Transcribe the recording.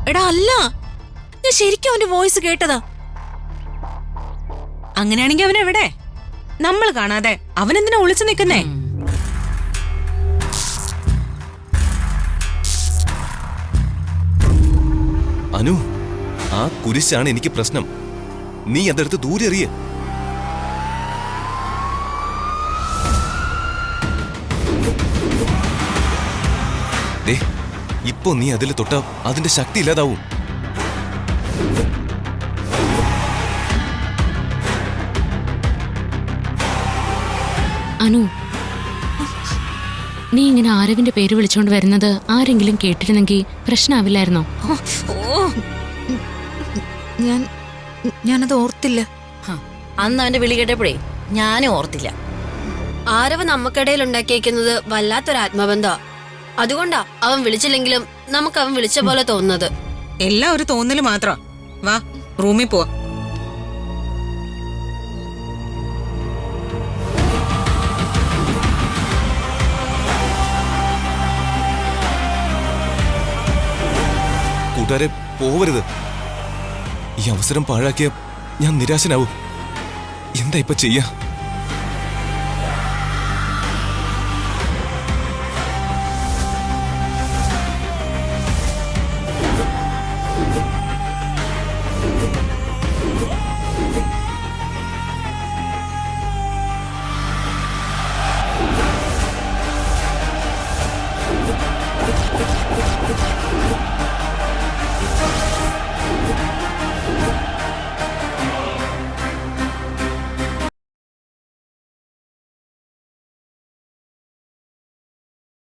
എടാ അല്ല, ഞാൻ ശരിക്കും അവന്റെ വോയിസ് കേട്ടതാ. അങ്ങനെയാണെങ്കിൽ അവൻ എവിടെ? നമ്മൾ കാണാതെ അവൻ എന്തിനാ ഒളിച്ചു നിൽക്കുന്നേ? അനു, ആ കുരിശാണ് എനിക്ക് പ്രശ്നം. നീ അതെടുത്ത് ദൂരെ എറിയ. ഇപ്പൊ നീ അതിൽ തൊട്ട അതിന്റെ ശക്തി ഇല്ലാതാവും. അനു, നീ ഇങ്ങനെ ആരവിന്റെ പേര് വിളിച്ചോണ്ട് വരുന്നത് ആരെങ്കിലും കേട്ടിരുന്നെങ്കിൽ പ്രശ്നമാവില്ലായിരുന്നോ? ഞാനത് ഓർത്തില്ല. അന്ന് അവന്റെ വിളി കേട്ടപ്പോഴേ ഞാനും ഓർത്തില്ല. ആരവ് നമുക്കിടയിൽ ഉണ്ടാക്കിയേക്കുന്നത് വല്ലാത്തൊരു ആത്മബന്ധ. അതുകൊണ്ടാ അവൻ വിളിച്ചില്ലെങ്കിലും നമുക്ക് അവൻ വിളിച്ച പോലെ തോന്നുന്നത്. എല്ലാം ഒരു തോന്നല് മാത്രം. വാ, റൂമിൽ പോവാ. കൂട്ടുകാരെ, പോവരുത്. ഈ അവസരം പാഴാക്കിയ ഞാൻ നിരാശനാവും. എന്താ ഇപ്പൊ ചെയ്യാ?